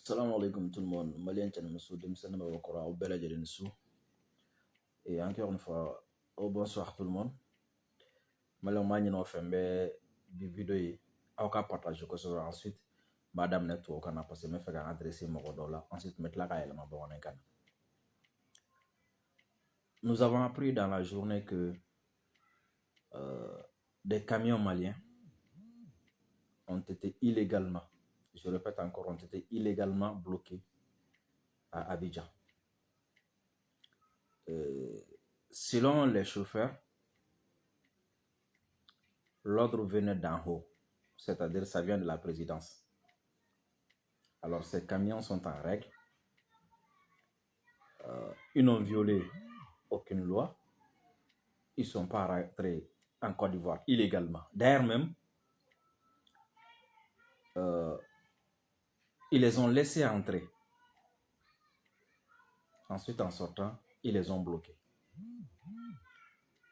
Salam alaikum tout le monde. Malien Tchanemoussou, Demsane Mawakora, au Bela Djenissou. Et encore une fois, au bonsoir tout le monde. Malien Magnon Fembe, des vidéos, au cas partage que ce soit ensuite. Madame Neto, on a passé, me faire adresser mon là. Ensuite, mettre la caille, ma bonne. Nous avons appris dans la journée que des camions maliens ont été illégalement, je répète encore, ont été illégalement bloqués à Abidjan. Selon les chauffeurs, l'ordre venait d'en haut, c'est-à-dire ça vient de la présidence. Alors ces camions sont en règle, ils n'ont violé aucune loi, ils ne sont pas rentrés en Côte d'Ivoire illégalement. D'ailleurs même, ils les ont laissés entrer. Ensuite, en sortant, ils les ont bloqués.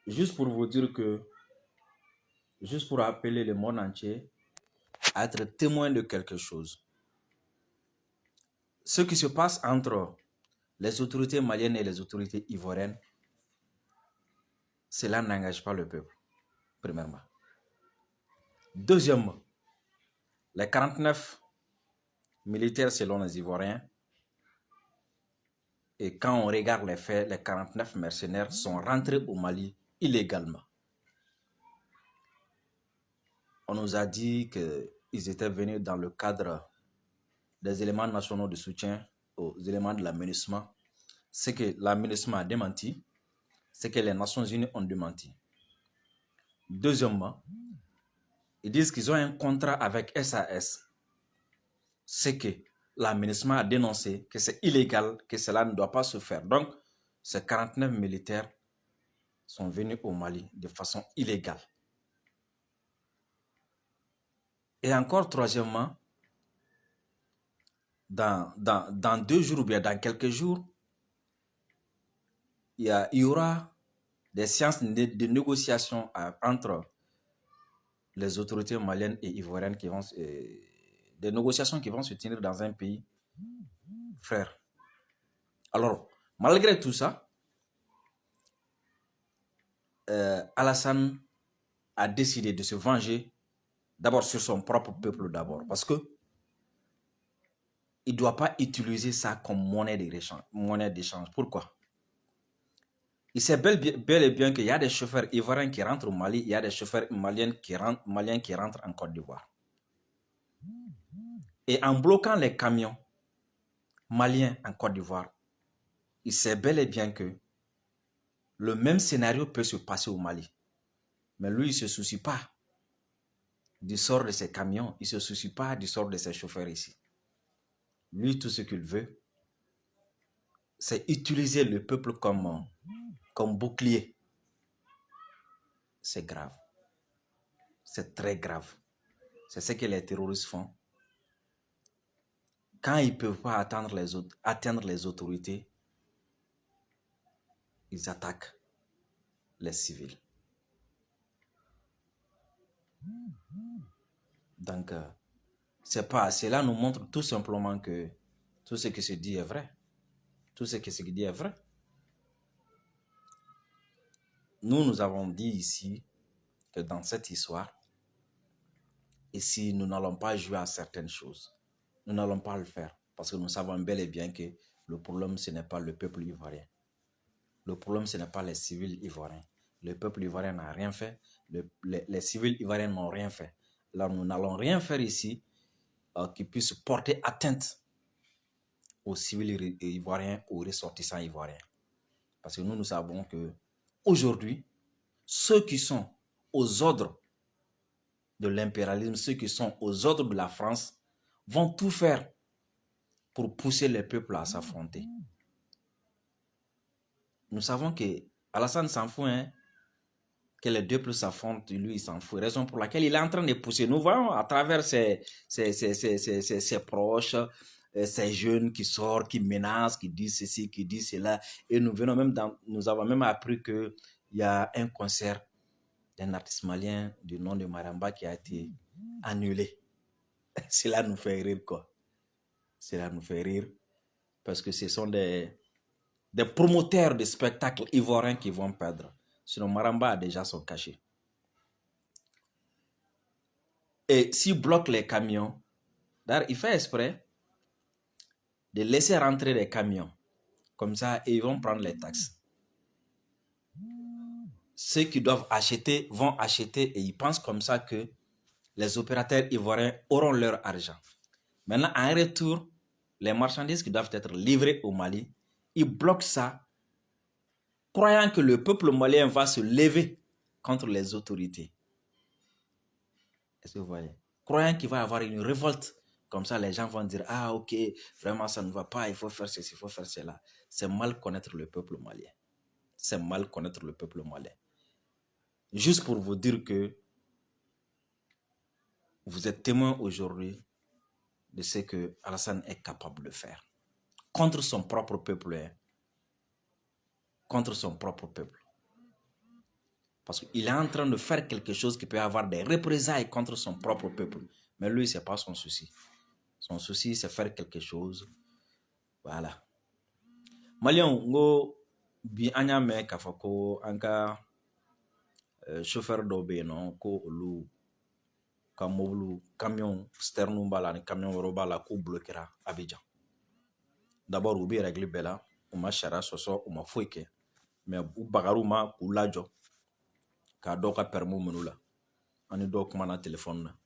Juste pour vous dire que, juste pour appeler le monde entier à être témoin de quelque chose. Ce qui se passe entre les autorités maliennes et les autorités ivoiriennes, cela n'engage pas le peuple, premièrement. Deuxièmement, les 49 militaires selon les Ivoiriens, et quand on regarde les faits, les 49 mercenaires sont rentrés au Mali illégalement. On nous a dit qu'ils étaient venus dans le cadre des éléments nationaux de soutien aux éléments de l'aménagement. Ce que l'aménagement a démenti, c'est que les Nations Unies ont démenti. Deuxièmement, ils disent qu'ils ont un contrat avec SAS. C'est que l'aménagement a dénoncé que c'est illégal, que cela ne doit pas se faire. Donc, ces 49 militaires sont venus au Mali de façon illégale. Et encore troisièmement, dans 2 jours ou bien dans quelques jours, il y aura des séances de négociation entre les autorités maliennes et ivoiriennes qui vont des négociations qui vont se tenir dans un pays frère. Alors, malgré tout ça, Alassane a décidé de se venger d'abord sur son propre peuple d'abord, parce que il ne doit pas utiliser ça comme monnaie d'échange. Pourquoi? Il sait bel et bien qu'il y a des chauffeurs ivoiriens qui rentrent au Mali, il y a des chauffeurs maliens qui rentrent en Côte d'Ivoire. Et en bloquant les camions maliens en Côte d'Ivoire, il sait bel et bien que le même scénario peut se passer au Mali. Mais lui, il ne se soucie pas du sort de ces camions, il ne se soucie pas du sort de ces chauffeurs ici. Lui, tout ce qu'il veut, c'est utiliser le peuple comme bouclier. C'est grave. C'est très grave. C'est ce que les terroristes font. Quand ils ne peuvent pas atteindre les autorités, ils attaquent les civils. Donc, cela nous montre tout simplement que tout ce qui se dit est vrai. Tout ce qui se dit est vrai. Nous avons dit ici que dans cette histoire, ici, nous n'allons pas jouer à certaines choses. Nous n'allons pas le faire parce que nous savons bel et bien que le problème, ce n'est pas le peuple ivoirien. Le problème, ce n'est pas les civils ivoiriens. Le peuple ivoirien n'a rien fait. Les civils ivoiriens n'ont rien fait. Alors, nous n'allons rien faire ici qui puisse porter atteinte aux civils ivoiriens, aux ressortissants ivoiriens. Parce que nous savons que aujourd'hui, ceux qui sont aux ordres de l'impérialisme, ceux qui sont aux ordres de la France, vont tout faire pour pousser les peuples à s'affronter. Nous savons que Alassane s'en fout, hein, que les deux peuples s'affrontent, lui il s'en fout. Raison pour laquelle il est en train de pousser. Nous voyons à travers ses proches, ces jeunes qui sortent, qui menacent, qui disent ceci, qui disent cela. Et nous avons même appris qu'il y a un concert d'un artiste malien du nom de Maramba qui a été annulé. Cela nous fait rire, quoi. Cela nous fait rire parce que ce sont des promoteurs de spectacles ivoiriens qui vont perdre. Sinon, Maramba a déjà son cachet. Et s'il bloque les camions, d'ailleurs, il fait exprès de laisser rentrer les camions. Comme ça, et ils vont prendre les taxes. Ceux qui doivent acheter vont acheter et ils pensent comme ça que les opérateurs ivoiriens auront leur argent. Maintenant, en retour, les marchandises qui doivent être livrées au Mali, ils bloquent ça, croyant que le peuple malien va se lever contre les autorités. Est-ce que vous voyez? Croyant qu'il va y avoir une révolte. Comme ça, les gens vont dire, ah ok, vraiment ça ne va pas, il faut faire ceci, il faut faire cela. C'est mal connaître le peuple malien. C'est mal connaître le peuple malien. Juste pour vous dire que vous êtes témoin aujourd'hui de ce que Alassane est capable de faire. Contre son propre peuple. Hein. Contre son propre peuple. Parce qu'il est en train de faire quelque chose qui peut avoir des représailles contre son propre peuple. Mais lui, ce n'est pas son souci. Son souci, c'est faire quelque chose. Voilà. Malion, ngo bi anya me kafako anka chauffeur d'obé non ko olu ka mobulu camion sterne bala ni camion robala ko bloquera Abidjan. D'abord ubi régler bela o ma chara soso o ma foike mais u bagaru ma ku lajo ka do ka permis munula ani do kuma na téléphone na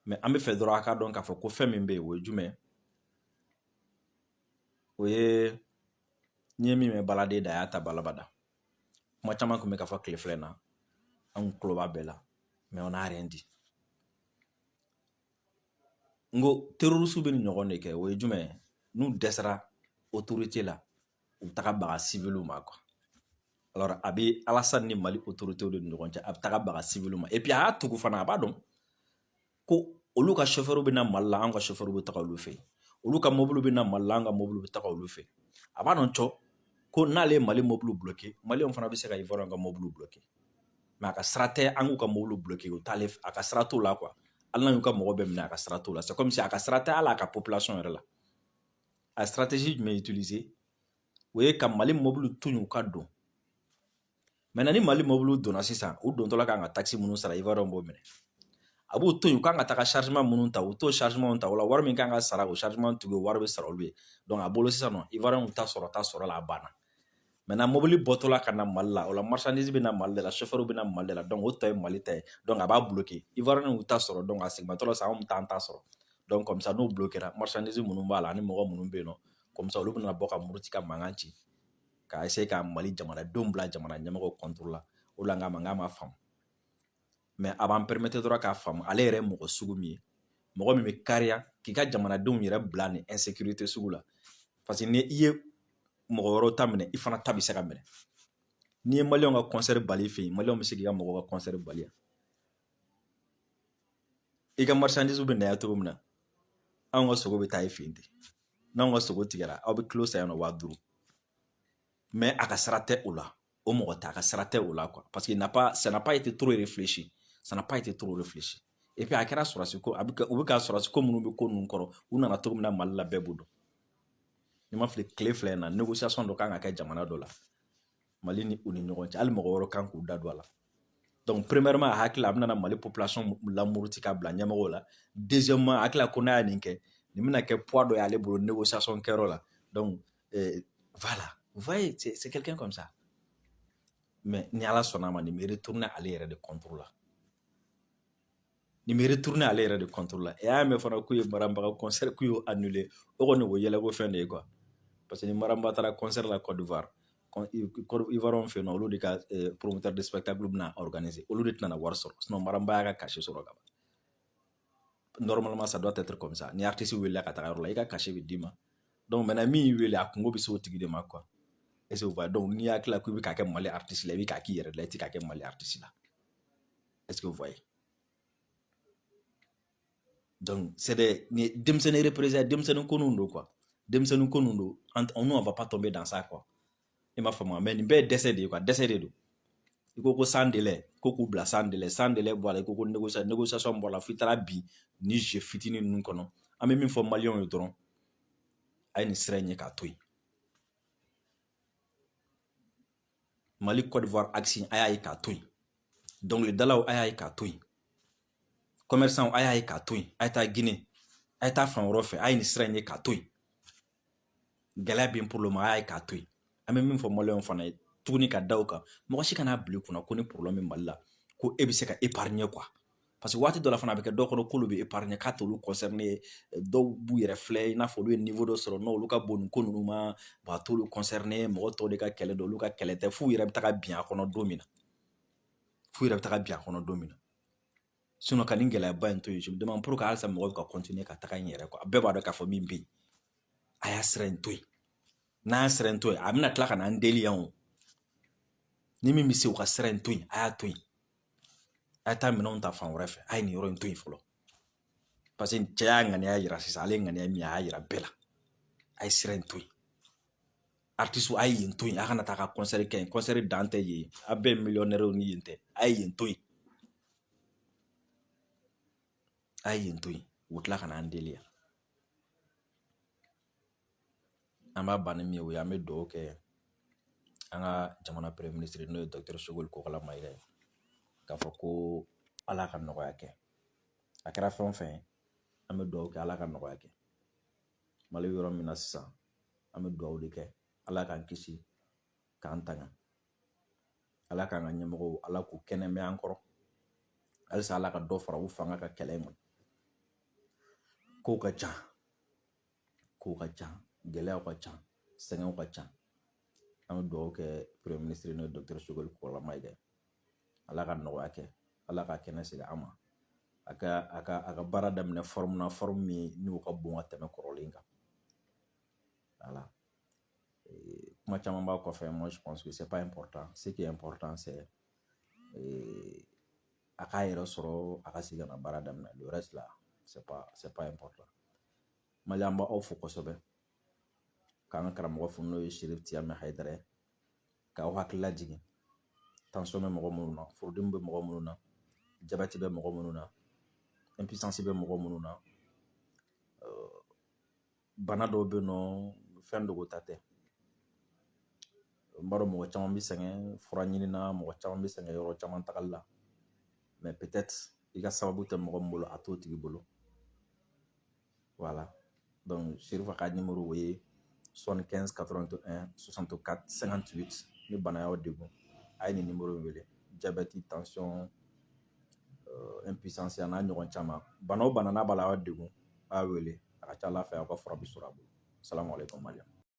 mais ambe fe droit ka donc kafako fe mimbe wo jume oye nyemi me balade da yata balabada kuma chama ko me kafa clé na un club bela mais on a rien dit. Ngo terroristes be ni ɲɔgɔn de kɛ o ye jumɛn n'u dɛsɛra autorité la u taga baga civil ma quoi. Alors a bɛ Alassane ni Mali autorité de ni ɲɔgɔn cɛ a bɛ taga baga civil ma et puis a y'a tugu fana a b'a dɔn ko olu ka chauffeur bɛ na Mali la an ka chauffeur bɛ taga olu fɛ olu ka mobile bɛ na Mali la an ka mobile bɛ taga olu fɛ a b'a dɔn cɔ ko n'ale ye Mali mobile bloqué Malien fana bɛ se ka Ivoirien ka mobile bloqué mais a ka sira tɛ an k'u ka mobile bloqué o t'ale a ka sira t'o la quoi. Allah y'u ka mɔgɔ bɛ minɛ a ka sira t'o la c'est comme si a ka sira tɛ ala ka population yɛrɛ la a stratégie jumɛn utiliser o ye ka Mali mobile to yen u ka don maintenant ni Mali mobile donna sisan u dontɔla kan ka taxi minnu sara Ivoirien b'o minɛ a b'o to yen u kan ka taga chargement minnu ta u t'o chargement ta o la wari min kan ka sara o chargement tugu wari bɛ sara olu ye donc a bolo sisan nɔ Ivoirien ta sɔrɔ la a banna maintenant mobile bɔtɔla ka na Mali la o la marchandise bɛ na Mali de la chauffeur bɛ na Mali de la donc o tɔ ye Mali ta ye donc a b'a bloqué Ivoirien ta sɔrɔ donc a seginmatɔla sa anw t'an ta sɔrɔ donc comme ça n'o bloquera marchandise minnu b'a la ani mɔgɔ minnu bɛ yen nɔ comme ça olu bɛna bɔ ka muruti ka mankan ci ka essayer ka Mali jamanadenw bila jamana ɲɛmɔgɔw contrôle la o la n k'a ma faamu mais a b'an permettre dɔrɔn k'a faamu ale yɛrɛ ye mɔgɔ sugu min ye mɔgɔ min bɛ kariya k'i ka jamanadenw yɛrɛ bila ni insécurité sugu la parce que ni i ye mɔgɔ wɛrɛw ta minɛ i fana ta bɛ se ka minɛ n'i ye Malien ka concert bali i fɛ yen Malien bɛ se k'i ka mɔgɔ ka concert bali yan i ka marchandise bɛ na yan cogo min na anw ka sogo bɛ taa i fɛ yen ten n'anw ka sogo tigɛra aw bɛ kilo san yan nɔ 5000 mais a ka sira tɛ o la o mɔgɔ tɛ a ka sira tɛ o la quoi parce que ça n'a pas été trop réfléchi ça n'a pas été trop réfléchi et puis a kɛra sɔrɔsi ko u bɛ ka sɔrɔsi ko minnu bɛ ko ninnu kɔrɔ u nana cogo min na Mali la bɛɛ b'o dɔn ni ma fili tile filɛ in na négociation dɔ kan ka kɛ jamana dɔ la Mali ni u ni ɲɔgɔn cɛ hali mɔgɔ wɛrɛ kan k'u da don a la donc premièrement a hakili a bɛna Mali population lamuruti ka bila ɲɛmɔgɔw la deuxièmement a hakili ko n'a ye nin kɛ nin bɛna kɛ poids dɔ y'ale bolo négociation kɛyɔrɔ la donc voilà vous voyez c'est quelqu'un comme ça mais ni Ala sɔnna ma nin bɛ retourner ale yɛrɛ de contrôle la nin bɛ retourner ale yɛrɛ de contrôle la et y'a mɛn fana k'u ye Marambaga concert k'u y'o annulé o kɔni o yɛlɛko fɛn de ye quoi parce que ni Maramba taara concert la Côte d'Ivoire Ivoirien fɛ yen nɔ olu de ka promoteur de spectacle bɛna organiser olu de tɛna wari sɔrɔ sinon Maramba y'a ka cachet sɔrɔ ka ban normalement ça doit être comme ça ni artiste wele ka taga yɔrɔ la i ka cachet bɛ d'i ma donc maintenant min y'i wele a kungo bɛ se o tigi de ma quoi est-ce que vous voyez donc n'i y'a kila k'i bɛ k'a kɛ Mali artiste la i bɛ k'a k'i yɛrɛ la i tɛ k'a kɛ Mali artiste la est-ce que vous voyez donc c'est des denmisɛnnin représailles denmisɛnnin ko ninnu don quoi denmisɛnnin ko ninnu don nous on va pas tomber dans ça quoi i m'a faamu mais nin bɛɛ ye dɛsɛ de ye quoi dɛsɛ de don i ko sans délai ko k'u bila sans délai bɔ a la i ko négociation bɔ a la fo i taara bi ni jeu fitinin ninnu kɔnɔ an bɛ min fɔ maliyɛnw ye dɔrɔn a ye nin sira in ye k'a to yen. Mali Côte d'Ivoire axe a y'a ye k'a to yen. dɔnkilidalaw a y'a ye k'a to yen. commerçant a y'a ye k'a to yen. a ye taa Guinée, a ye taa fan wɛrɛw fɛ, a ye nin sira in ye k'a to yen. gɛlɛya bɛ yen pour le moment a y'a ye k'a to yen. An bɛ min fɔ maliyɛnw fana ye tuguni ka da o kan, mɔgɔ si kana bila i kunna ko ni problème bɛ Mali la ko e bɛ se ka épargner quoi. Parce que waati dɔ la fana a bɛ kɛ dɔw kɔnɔ k'olu bɛ épargner k'a t'olu concerné, dɔw b'u yɛrɛ filɛ i n'a fɔ olu ye niveau dɔ sɔrɔ non olu ka bon nin ko ninnu ma, bon a t'olu concerné, mɔgɔ tɔw de ka kɛlɛ don olu ka kɛlɛ tɛ, f'u yɛrɛ bɛ taga bin a kɔnɔ don min na. F'u yɛrɛ bɛ taga bin a kɔnɔ don min na. Sinon ka nin gɛlɛyaba in to yen, je me demande pourquoi halisa mɔgɔw bɛ ka continuer ka taga yen yɛrɛ quoi. Bɛɛ b'a dɔn k'a fɔ min bɛ yen. A y'a sira in to yen. N'a y'a sira in to yen, a bɛna tila ka n'an deli yan o. Ni min bɛ se u ka sira in to yen, a y'a to yen. A ye taa minɛnw ta fan wɛrɛ fɛ, a ye nin yɔrɔ in to yen fɔlɔ. Parce que cɛ y'a ŋaniya yira sisan, ale ye ŋaniya min a y'a yira bɛɛ la. A ye sira in to yen. Artiste a ye yen to yen, a kana taa ka concert kɛ yen. Concert dan tɛ yen. A bɛɛ ye millionnaire ni yen tɛ. A ye yen to yen. A ye yen to yen. U tila ka n'an deli yan. An b'a ban ni min ye o ye, an bɛ dugawu kɛ an ka jamana premier ministre n'o ye docteur Sogol Kokala Mayiga ye. K'a fɔ ko Ala ka nɔgɔya kɛ. A kɛra fɛn o fɛn ye, an bɛ dugawu kɛ Ala ka nɔgɔya kɛ. Mali bɛ yɔrɔ min na sisan, an bɛ dugawu de kɛ Ala k'an kisi k'an tanga. Ala k'an ka ɲɛmɔgɔw, Ala k'u kɛnɛmɛ an kɔrɔ. Halisa Ala ka dɔ fara u fanga ka kɛlɛ in ma. Kow ka ca. Kow ka ca. Gɛlɛyaw ka ca. Sɛgɛnw ka ca. An bɛ dugawu kɛ premier ministre n'o ye docteur Sogol Kokala Mayiga ye. Ala ka nɔgɔya kɛ. Ala ka kɛnɛ segin an ma. A ka baara daminɛ forme na, forme min n'o ka bon ka tɛmɛ kɔrɔlen kan. Voilà. Kuma caman b'a kɔfɛ, moi je pense que c'est pas important. Ce qui est important c'est a k'a yɛrɛ sɔrɔ, a ka segin ka na baara daminɛ. Le reste là, c'est pas important. Maliyɛn an b'aw fo kosɛbɛ. K'an ka karamɔgɔ fo n'o ye Cherif Tiyame Hayidara ye. K'aw hakili lajigin. Tension bɛ mɔgɔ minnu na, furudimi bɛ mɔgɔ minnu na, diabète bɛ mɔgɔ minnu na, impuissance bɛ mɔgɔ minnu na, bana dɔw bɛ yen nɔ fɛn dogo ta tɛ. N b'a dɔn mɔgɔ caman bɛ sɛgɛn fura ɲini na, mɔgɔ caman bɛ sɛgɛn yɔrɔ caman tagali la. Mais peut-être i ka sababu tɛ mɔgɔ min bolo, a t'o tigi bolo. Voilà. Donc Cherif ka numéro o ye 75 81 64 58. Ni bana y'aw degun, a ye nin numéro in wele. Diabète, tension, impuissance a n'a ɲɔgɔn caman. Bana o bana n'a b'a la a y'aw degun, a y'a wele. A ka ca Ala fɛ aw ka fura bɛ sɔrɔ a bolo. Salamu aleykum maliyɛn.